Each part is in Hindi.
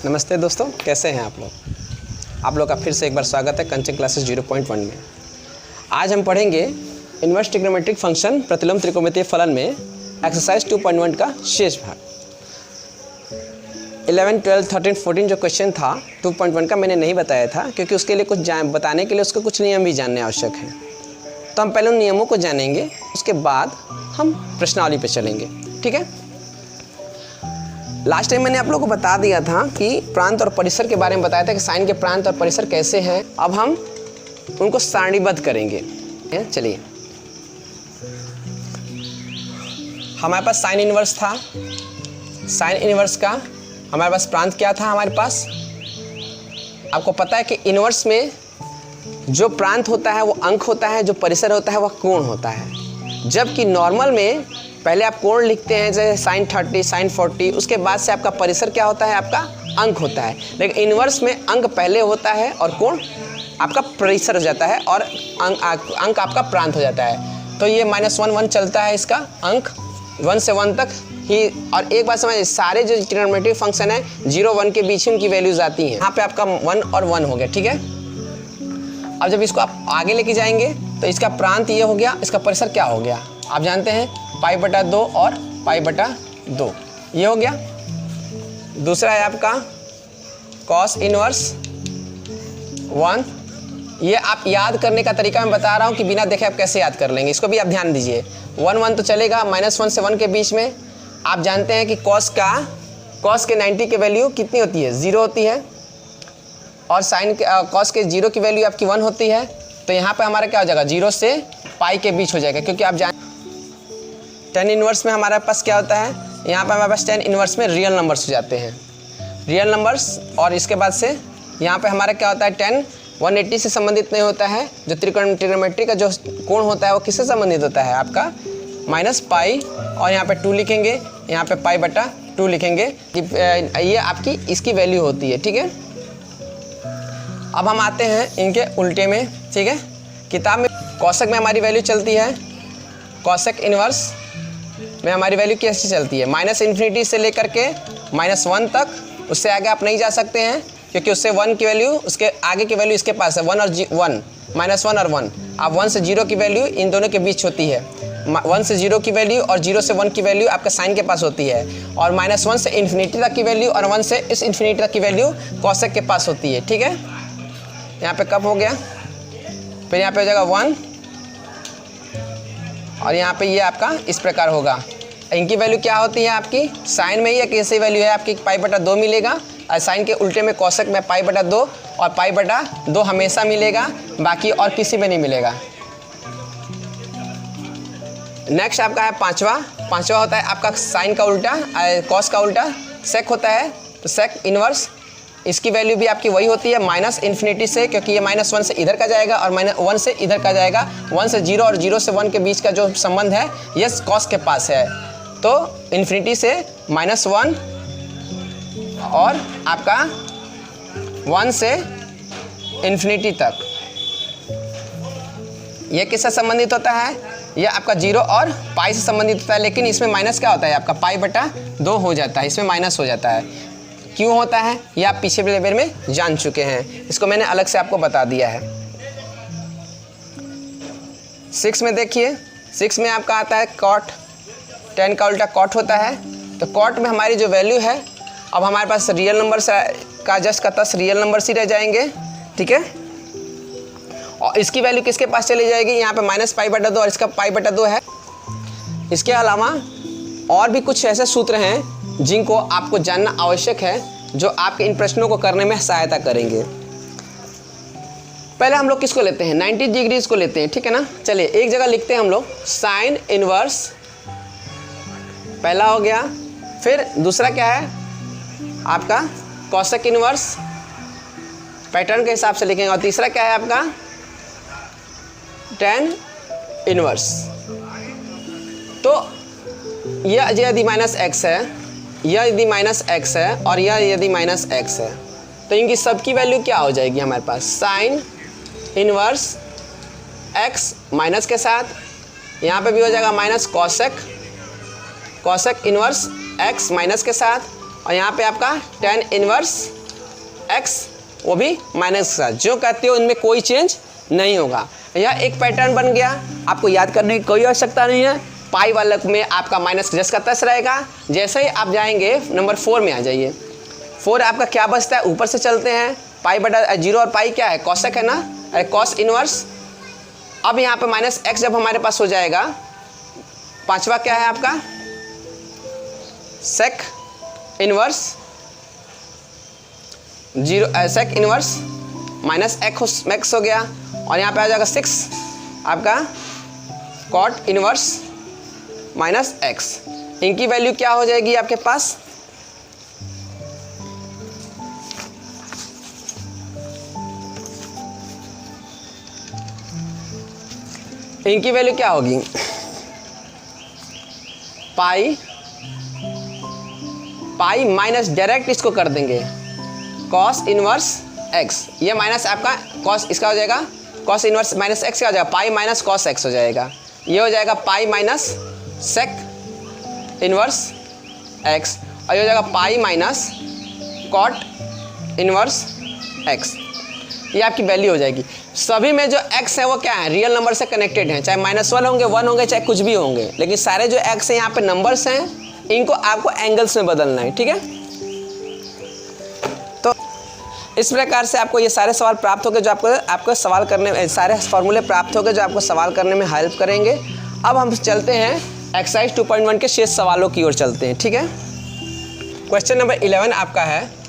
नमस्ते दोस्तों, कैसे हैं आप लोग। आप लोग का फिर से एक बार स्वागत है कंचन क्लासेस 0.1 में। आज हम पढ़ेंगे इन्वर्स ट्रिग्नोमेट्रिक फंक्शन प्रतिलोम त्रिकोणमितीय फलन में एक्सरसाइज 2.1 का शेष भाग। 11, 12, 13, 14 जो क्वेश्चन था 2.1 का मैंने नहीं बताया था, क्योंकि उसके लिए कुछ बताने के लिए उसके कुछ नियम भी जानने आवश्यक हैं। तो हम पहले उन नियमों को जानेंगे, उसके बाद हम प्रश्नावली पे चलेंगे। ठीक है। लास्ट टाइम मैंने आप लोगों को बता दिया था कि प्रांत और परिसर के बारे में बताया था कि साइन के प्रांत और परिसर कैसे हैं। अब हम उनको सारणीबद्ध करेंगे। चलिए, हमारे पास साइन इनवर्स था। साइन इनवर्स का हमारे पास प्रांत क्या था हमारे पास। आपको पता है कि इनवर्स में जो प्रांत होता है वो अंक होता है, जो परिसर होता है वह कोण होता है। जबकि नॉर्मल में पहले आप कोण लिखते हैं, जैसे साइन 30, साइन 40, उसके बाद से आपका परिसर क्या होता है, आपका अंक होता है। लेकिन इनवर्स में अंक पहले होता है और कोण आपका परिसर हो जाता है और अंक आपका प्रांत हो जाता है। तो ये -1, 1 चलता है इसका अंक 1 से 1 तक ही। और एक बात समझिए, सारे जो ट्रिग्नोमेट्रिक फंक्शन है 0, 1 के बीच में उनकी वैल्यूज आती हैं। यहाँ पे आपका 1 और 1 हो गया। ठीक है। अब जब इसको आप आगे लेके जाएंगे तो इसका प्रांत ये हो गया, इसका परिसर क्या हो गया आप जानते हैं, π/2 और π/2 ये हो गया। दूसरा है आपका cos इनवर्स 1। ये आप याद करने का तरीका मैं बता रहा हूँ कि बिना देखे आप कैसे याद कर लेंगे, इसको भी आप ध्यान दीजिए। 1, 1 तो चलेगा, -1 से 1 के बीच में। आप जानते हैं कि cos के 90 की वैल्यू कितनी होती है, 0 होती है। और साइन के cos के 0 की वैल्यू आपकी 1 होती है। तो यहाँ पे हमारा क्या हो जाएगा, 0 से π के बीच हो जाएगा। क्योंकि आप जान tan इनवर्स में हमारे पास क्या होता है, यहाँ पर हमारे पास tan इनवर्स में रियल नंबर्स हो जाते हैं, रियल नंबर्स। और इसके बाद से यहाँ पे हमारा क्या होता है, tan 180 से संबंधित नहीं होता है। जो ट्रिग्नोमेट्री का जो कोण होता है वो किससे संबंधित होता है, आपका -π। और यहाँ पे 2 लिखेंगे, यहाँ पे π/2 लिखेंगे। ये आपकी इसकी वैल्यू होती है। ठीक है। अब हम आते हैं इनके उल्टे में। ठीक है। किताब में कौशक में हमारी वैल्यू चलती है, कौशक इनवर्स में हमारी वैल्यू कैसी चलती है, -∞ से लेकर के -1 तक। उससे आगे आप नहीं जा सकते हैं, क्योंकि उससे 1 की वैल्यू, उसके आगे की वैल्यू इसके पास है 1 और 1, -1 और 1। अब 1 से 0 की वैल्यू इन दोनों के बीच होती है। 1 से 0 की वैल्यू और 0 से 1 की वैल्यू आपका साइन के पास होती है। और -1 से इन्फिनिटी तक की वैल्यू और 1 से इस इन्फिनिटी तक की वैल्यू कौशक के पास होती है। ठीक है। यहाँ पे कब हो गया, फिर यहाँ पे हो जाएगा 1 और यहाँ पे ये आपका इस प्रकार होगा। इनकी वैल्यू क्या होती है आपकी, साइन में ही एक ऐसी वैल्यू है आपकी π/2 मिलेगा। और साइन के उल्टे में कौशक में π/2 और π/2 हमेशा मिलेगा, बाकी और किसी में नहीं मिलेगा। नेक्स्ट आपका है पांचवा होता है आपका साइन का उल्टा, कॉस का उल्टा सेक होता है। तो सेक इनवर्स, इसकी वैल्यू भी आपकी वही होती है -∞ से, क्योंकि ये -1 से इधर का जाएगा और -1 से इधर का जाएगा। 1 से 0 और 0 से 1 के बीच का जो संबंध है ये कॉस के पास है। तो इन्फिनिटी से -1 और आपका 1 से इन्फिनिटी तक, ये किससे संबंधित होता है, ये आपका 0 और π से संबंधित होता है। लेकिन इसमें माइनस क्या होता है, आपका π/2 हो जाता है, इसमें माइनस हो जाता है। क्यों होता है ये आप पीछे लेवल में जान चुके हैं, इसको मैंने अलग से आपको बता दिया है। 6 में देखिए, 6 में आपका आता है कॉट, tan का उल्टा कॉट होता है। तो कॉट में हमारी जो वैल्यू है, अब हमारे पास रियल नंबर का जस्ट का तस रियल नंबर ही रह जाएंगे। ठीक है। और इसकी वैल्यू किसके पास चली जाएगी, यहाँ पे -π/2 और इसका π/2 है। इसके अलावा और भी कुछ ऐसे सूत्र हैं जिनको आपको जानना आवश्यक है, जो आपके इन प्रश्नों को करने में सहायता करेंगे। पहले हम लोग किसको लेते हैं, 90 डिग्रीज को लेते हैं। ठीक है ना। चलिए एक जगह लिखते हैं हम लोग, साइन इनवर्स पहला हो गया। फिर दूसरा क्या है आपका, कौशक इनवर्स, पैटर्न के हिसाब से लिखेंगे। और तीसरा क्या है आपका, tan इनवर्स। तो यह यदि -x है, यह यदि -x है और यह यदि -x है, तो इनकी सबकी वैल्यू क्या हो जाएगी हमारे पास, साइन इनवर्स x माइनस के साथ, यहाँ पे भी हो जाएगा माइनस कौशक इनवर्स x माइनस के साथ, और यहाँ पे आपका tan इनवर्स x वो भी माइनस का, जो कहते हो इनमें कोई चेंज नहीं होगा। यह एक पैटर्न बन गया, आपको याद करने की कोई आवश्यकता नहीं है। पाई वाले में आपका माइनस जस का तस रहेगा। जैसे ही आप जाएंगे नंबर 4 में आ जाइए। 4 आपका क्या बचता है, ऊपर से चलते हैं, पाई बटा 0 और पाई क्या है, कॉसेक है ना, अरे कॉस इनवर्स। अब यहाँ पे माइनस एक्स जब हमारे पास हो जाएगा, पांचवा क्या है आपका sec inverse 0 sec inverse minus x हो गया। और यहाँ पे आ जाएगा 6 आपका कॉट इनवर्स माइनस एक्स। इनकी वैल्यू क्या हो जाएगी आपके पास, इनकी वैल्यू क्या होगी, पाई माइनस डायरेक्ट इसको कर देंगे कॉस इनवर्स एक्स, ये माइनस आपका कॉस इसका हो जाएगा, कॉस इनवर्स माइनस एक्स क्या हो जाएगा, पाई माइनस कॉस एक्स हो जाएगा। ये हो जाएगा pi minus sec inverse x, और ये हो जाएगा pi minus cot inverse x. ये आपकी वैल्यू हो जाएगी। सभी में जो x है वो क्या है, रियल नंबर से कनेक्टेड हैं, चाहे -1 होंगे, 1 होंगे, चाहे कुछ भी होंगे, लेकिन सारे जो x है यहाँ पे नंबर्स हैं, इनको आपको एंगल्स में बदलना है, ठीक है। तो इस प्रकार से आपको ये सारे सवाल प्राप्त हो गए, जो आपको सवाल करने में, सारे फार्मूले प्राप्त हो गए जो आपको सवाल करने में हेल्प करेंगे। अब हम चलते हैं एक्सरसाइज 2.1 के शेष सवालों की ओर चलते हैं, ठीक है। क्वेश्चन नंबर 11 आपका है,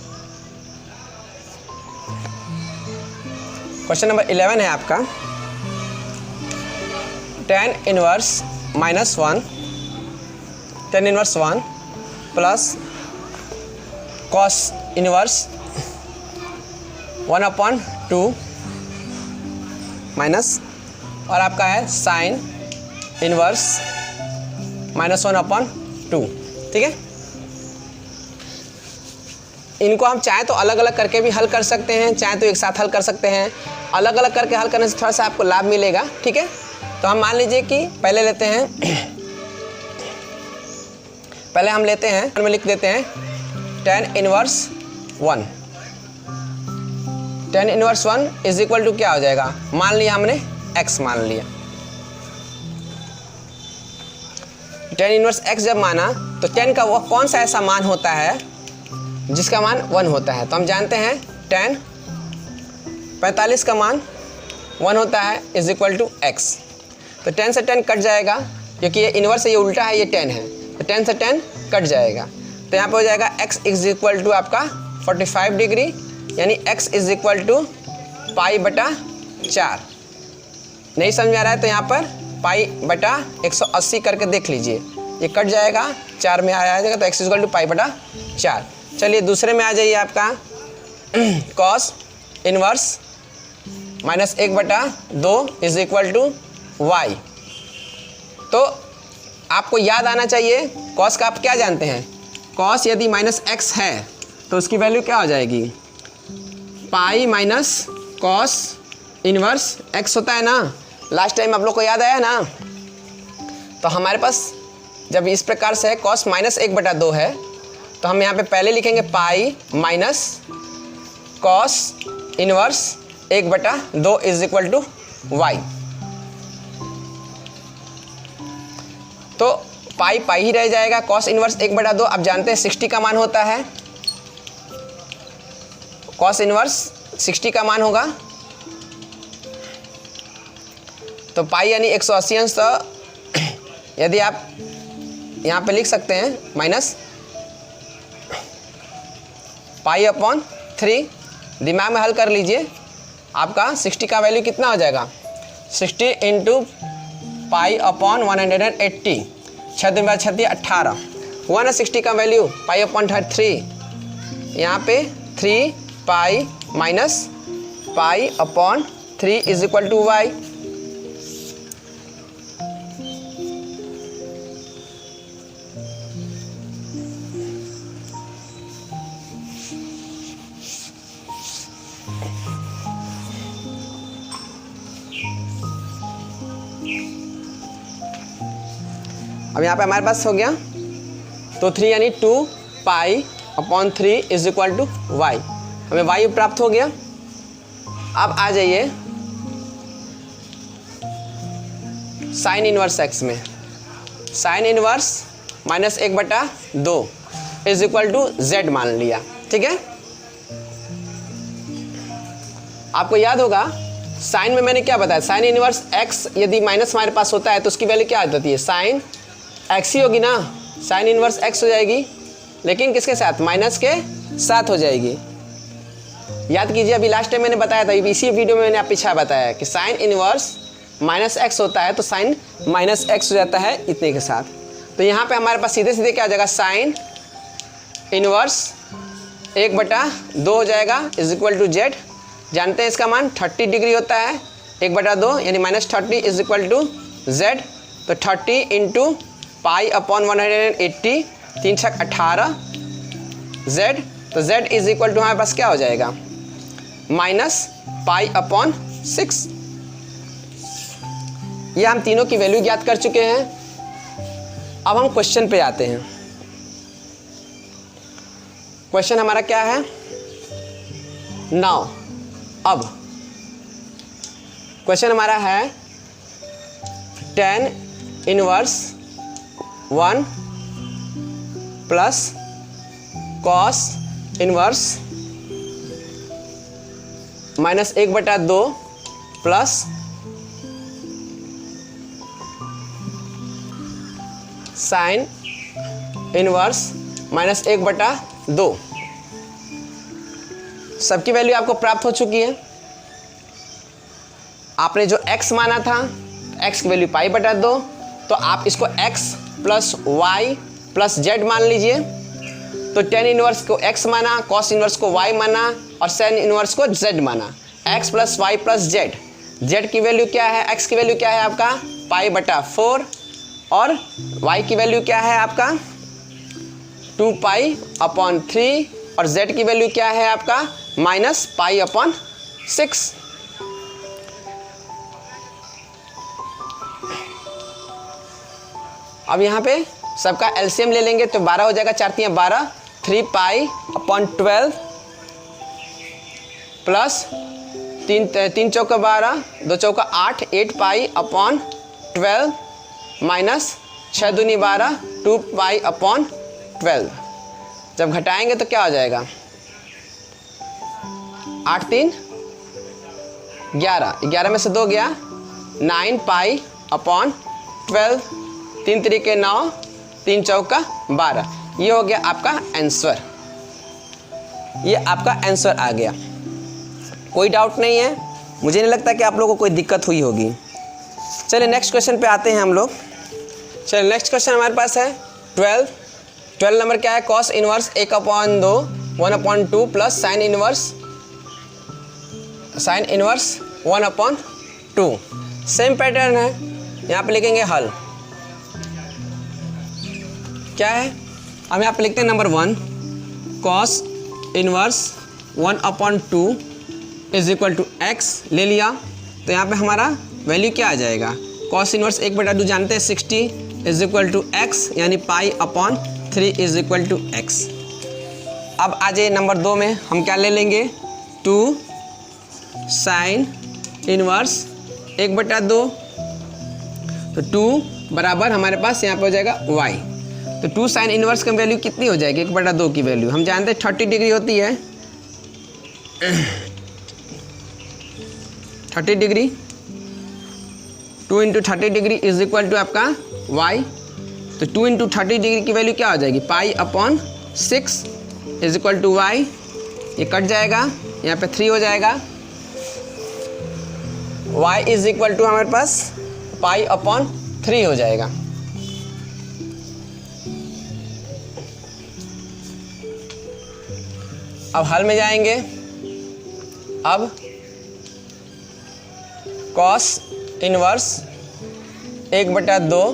क्वेश्चन नंबर 11 है आपका, tan inverse -1 tan inverse 1 plus cos inverse 1/2 minus, और आपका है sin इनवर्स -1/2, ठीक है। इनको हम चाहे तो अलग अलग करके भी हल कर सकते हैं, चाहे तो एक साथ हल कर सकते हैं। अलग अलग करके हल करने से थोड़ा सा आपको लाभ मिलेगा, ठीक है। तो हम मान लीजिए कि पहले लेते हैं, पहले हम लेते हैं, में लिख देते हैं tan inverse 1, tan inverse 1 is equal to क्या हो जाएगा, मान लिया हमने x मान लिया। tan इनवर्स x जब माना तो tan का वो कौन सा ऐसा मान होता है जिसका मान 1 होता है। तो हम जानते हैं tan 45 का मान 1 होता है इज इक्वल टू x। तो tan से tan कट जाएगा, क्योंकि ये इनवर्स है, ये उल्टा है, ये tan है, तो tan से tan कट जाएगा। तो यहाँ पे हो जाएगा x इज इक्वल टू आपका 45 डिग्री, यानी x is equal to pi बटा 4। नहीं समझ में आ रहा है तो यहाँ पर पाई बटा 180 करके देख लीजिए, ये कट जाएगा, 4 में आ जाएगा, तो x is equal to pi बटा 4। चलिए दूसरे में आ जाइए आपका cos inverse -1/2 is equal to y। तो आपको याद आना चाहिए, कॉस का आप क्या जानते हैं, कॉस यदि -x है तो उसकी वैल्यू क्या हो जाएगी, पाई माइनस कॉस इनवर्स x होता है ना। लास्ट टाइम आप लोग को याद आया ना। तो हमारे पास जब इस प्रकार से है कॉस -1/2 है, तो हम यहाँ पे पहले लिखेंगे pi minus cos inverse 1/2 is equal to y। तो पाई पाई ही रह जाएगा, कॉस इनवर्स 1/2 आप जानते हैं 60 का मान होता है, कॉस इनवर्स 60 का मान होगा। तो पाई यानी 180 अंश, तो यदि आप यहाँ पे लिख सकते हैं माइनस पाई अपॉन 3, दिमाग में हल कर लीजिए, आपका 60 का वैल्यू कितना हो जाएगा, 60 इंटू पाई अपॉन 180, 6×6 18 हुआ ना 60 का वैल्यू, पाई अपॉन 3, यहाँ पे 3 pi minus pi upon 3 is equal to y। अब यहाँ पे हमारे पास हो गया, तो 3 यानी 2 pi upon 3 is equal to y. हमें वाई प्राप्त हो गया। अब आ जाइए साइन इनवर्स एक्स में। Sine inverse minus 1/2 is equal to z मान लिया। ठीक है, आपको याद होगा साइन में मैंने क्या बताया, साइन इनवर्स एक्स यदि माइनस हमारे पास होता है तो उसकी वैल्यू क्या आ जाती है, साइन एक्स ही होगी ना। साइन इनवर्स एक्स हो जाएगी, लेकिन किसके साथ, माइनस के साथ हो जाएगी। याद कीजिए, अभी लास्ट टाइम मैंने बताया था, इसी वीडियो में मैंने आप पीछे बताया कि साइन इनवर्स माइनस एक्स होता है तो साइन माइनस एक्स हो जाता है इतने के साथ। तो यहाँ पे हमारे पास सीधे सीधे क्या आ जाएगा, साइन इनवर्स 1/2 हो जाएगा इज इक्वल टू जेड। जानते हैं इसका मान 30 डिग्री होता है, 1/2 यानी -30 इज इक्वल टू जेड। तो 30 इंटू पाई अपॉन 180, 3 छक 18 जेड। तो जेड इज इक्वल टू हमारे पास क्या हो जाएगा, -पाई/6। ये हम तीनों की वैल्यू ज्ञात कर चुके हैं। अब हम क्वेश्चन पे आते हैं। क्वेश्चन हमारा क्या है, नाउ अब क्वेश्चन हमारा है tan inverse 1 plus cos inverse -1/2 plus sine inverse -1/2। सबकी वैल्यू आपको प्राप्त हो चुकी है। आपने जो x माना था, x की वैल्यू पाई/2, तो आप इसको x plus y plus z मान लीजिए। तो tan इनवर्स को x माना, cos इनवर्स को y माना और sin इनवर्स को z माना। x plus y plus z. z की वैल्यू क्या है, x की वैल्यू क्या है आपका पाई/4 और y की वैल्यू क्या है आपका 2π/3 और z की वैल्यू क्या है आपका -π/6। अब यहाँ पे सबका एलसीएम ले लेंगे तो 12 हो जाएगा, 4 × 3 = 12, 3π/12 प्लस 3 चौका 12, 2 चौका 8, 8π/12 माइनस 6 दूनी 12, 2π/12। जब घटाएंगे तो क्या हो जाएगा, 8 3 11, 11 में से 2 गया, 9π/12, 3 3 9, 3 चौका 12। ये हो गया आपका आंसर, ये आपका आंसर आ गया। कोई डाउट नहीं है, मुझे नहीं लगता कि आप लोगों को कोई दिक्कत हुई होगी। चलिए नेक्स्ट क्वेश्चन पे आते हैं हम लोग। चलिए नेक्स्ट क्वेश्चन हमारे पास है 12 नंबर क्या है, cos inverse 1/2 1/2 plus sine inverse 1/2। Same pattern है, यहाँ पे लिखेंगे हल। क्या है, हम यहाँ पे लिखते हैं number 1 cos inverse 1/2 is equal to x ले लिया। तो यहाँ पे हमारा वैल्यू क्या आ जाएगा, cos इनवर्स 1/2 जानते हैं 60 इज इक्वल टू एक्स यानी π/3 इज इक्वल टू एक्स। अब आ जाइए नंबर 2 में, हम क्या ले लेंगे 2 साइन इनवर्स 1/2। तो 2 बराबर हमारे पास यहाँ पे हो जाएगा y। तो 2 साइन इनवर्स की वैल्यू कितनी हो जाएगी, 1/2 की वैल्यू हम जानते हैं 30 डिग्री होती है। 30 degree 2 × 30 degree is equal to आपका y। तो 2 × 30 डिग्री की वैल्यू क्या हो जाएगी, π/6 इज इक्वल टू y। ये कट जाएगा, यहाँ पे 3 हो जाएगा। y इज इक्वल टू हमारे पास π/3 हो जाएगा। अब हल में जाएंगे। अब cos inverse 1/2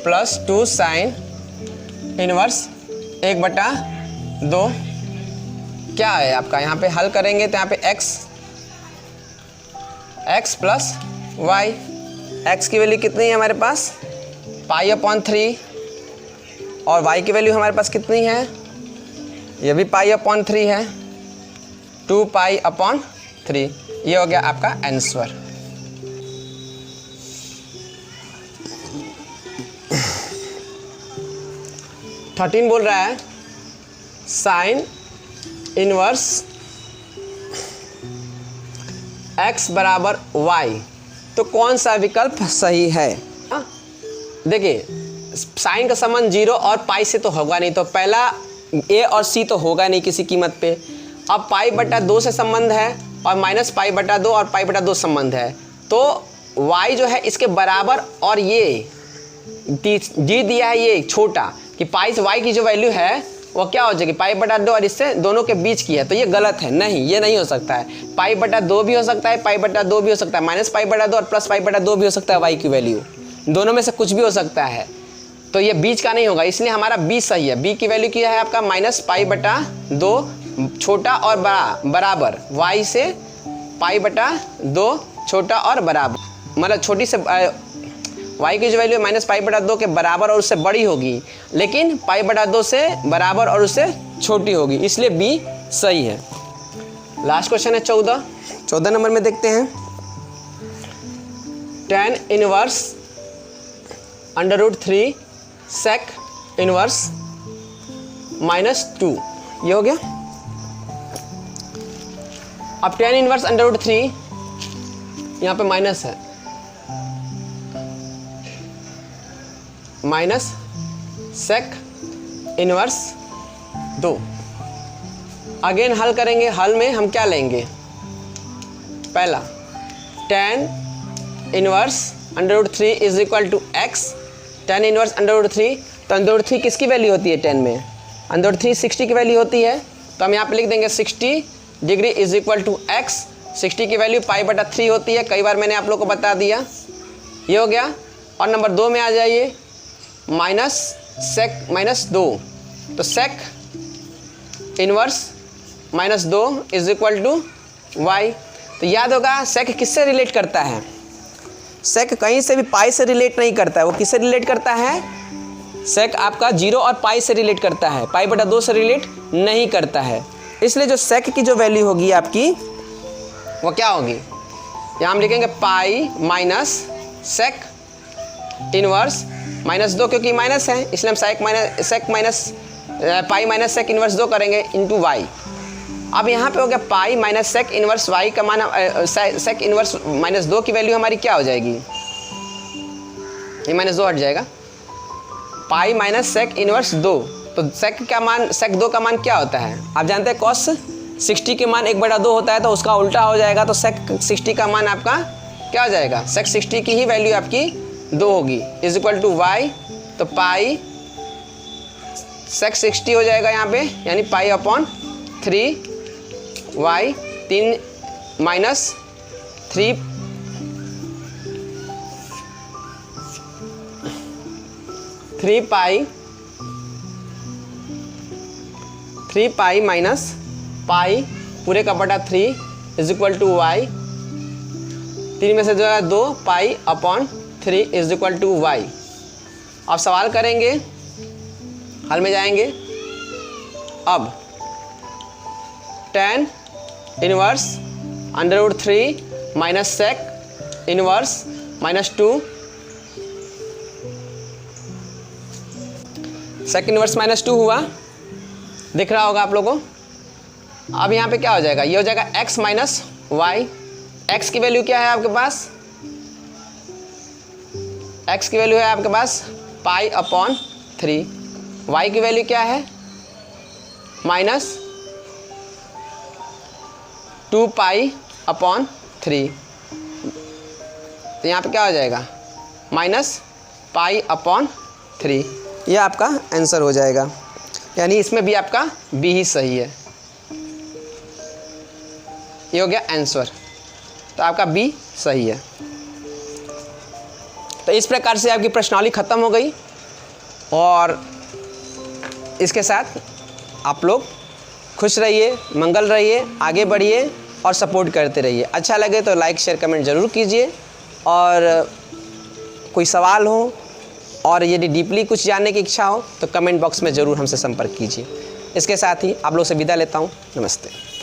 plus 2 sine inverse 1/2 क्या है आपका, यहाँ पे हल करेंगे तो यहाँ पे x प्लस y। x की वैल्यू कितनी है हमारे पास π/3 और y की वैल्यू हमारे पास कितनी है ये भी पाई अपॉन 3 है, 2 पाई अपॉन 3। ये हो गया आपका आंसर। थर्टीन बोल रहा है साइन इनवर्स x बराबर y, तो कौन सा विकल्प सही है? देखिए साइन का संबंध 0 और पाई से तो होगा नहीं, तो पहला a और c तो होगा नहीं किसी कीमत पे। अब पाई बटा 2 से संबंध है और माइनस पाई बटा 2 और पाई बटा 2 संबंध है, तो y जो है इसके बराबर, और ये डी दिया है ये छोटा कि पाई से y की जो वैल्यू है वो क्या हो जाएगी, पाई बटा 2 और इससे दोनों के बीच की है, तो ये गलत है। नहीं, ये नहीं हो सकता है। पाई बटा 2 भी हो सकता है, पाई बटा 2 भी हो सकता है, माइनस पाई बटा 2 और प्लस पाई बटा 2 भी हो सकता है y की वैल्यू, दोनों में से कुछ भी हो सकता है, तो ये बीच का नहीं होगा, इसलिए हमारा बी सही है। बी की वैल्यू क्या है आपका माइनस पाई बटा 2 छोटा और बड़ा बराबर y से पाई बटा 2 छोटा और बराबर, मतलब छोटी से y की जो वैल्यू माइनस पाई बटा 2 के बराबर और उससे बड़ी होगी, लेकिन पाई बटा 2 से बराबर और उससे छोटी होगी, इसलिए बी सही है। लास्ट क्वेश्चन है 14 नंबर में देखते हैं। tan इनवर्स √3 sec इनवर्स -2, ये हो गया। अब tan इनवर्स √3 यहाँ पे माइनस है, माइनस सेक इनवर्स 2। अगेन हल करेंगे, हल में हम क्या लेंगे, पहला tan inverse √3 is equal to x, tan inverse √3, तो √3 किसकी वैल्यू होती है 10 में, √3 60 की वैल्यू होती है, तो हम यहाँ पे लिख देंगे 60 degree is equal to x। 60 की वैल्यू पाई बटा 3 होती है, कई बार मैंने आप लोग को बता दिया, ये हो गया। और नंबर 2 में आ जाइए, माइनस सेक -2, तो sec inverse -2 is equal to y। तो याद होगा सेक किससे रिलेट करता है, सेक कहीं से भी पाई से रिलेट नहीं करता है, वो किससे रिलेट करता है, सेक आपका 0 और पाई से रिलेट करता है, पाई बटा 2 से रिलेट नहीं करता है। इसलिए जो सेक की जो वैल्यू होगी आपकी वो क्या होगी, यहाँ हम लिखेंगे पाई माइनस सेक इनवर्स -2, क्योंकि माइनस है इसलिए हम sec minus pi minus sec inverse 2 करेंगे इंटू वाई। अब यहाँ पे हो गया pi minus sec inverse y का मान, सेक इनवर्स -2 की वैल्यू हमारी क्या हो जाएगी, ये -2 हट जाएगा, पाई माइनस सेक इनवर्स 2, तो सेक का मान, सेक 2 का मान क्या होता है, आप जानते हैं कॉस 60 के मान 1/2 होता है, तो उसका उल्टा हो जाएगा, तो सेक 60 का मान आपका क्या हो जाएगा, सेक 60 की ही वैल्यू आपकी 2 होगी इज इक्वल टू वाई, तो पाई सेक 60 हो जाएगा यहाँ पे, यानी pi upon 3 y, 3 minus 3 pi minus pi पूरे का बटा 3 इज इक्वल टू वाई, 3 में से जो है 2 pi upon 3 is equal to y. अब सवाल करेंगे, हल में जाएंगे। अब tan inverse √3 minus sec inverse -2, sec inverse -2 हुआ, दिख रहा होगा आप लोगों को। अब यहाँ पे क्या हो जाएगा, ये हो जाएगा x माइनस वाई। x की वैल्यू क्या है आपके पास, x की वैल्यू है आपके पास पाई अपॉन 3, y की वैल्यू क्या है -2 पाई अपॉन 3, तो यहाँ पे क्या हो जाएगा माइनस पाई अपॉन 3, ये आपका आंसर हो जाएगा, यानी इसमें भी आपका बी ही सही है, ये हो गया आंसर, तो आपका बी सही है। तो इस प्रकार से आपकी प्रश्नावली ख़त्म हो गई, और इसके साथ आप लोग खुश रहिए, मंगल रहिए, आगे बढ़िए और सपोर्ट करते रहिए। अच्छा लगे तो लाइक शेयर कमेंट ज़रूर कीजिए, और कोई सवाल हो और यदि डीपली कुछ जानने की इच्छा हो तो कमेंट बॉक्स में ज़रूर हमसे संपर्क कीजिए। इसके साथ ही आप लोग से विदा लेता हूँ। नमस्ते।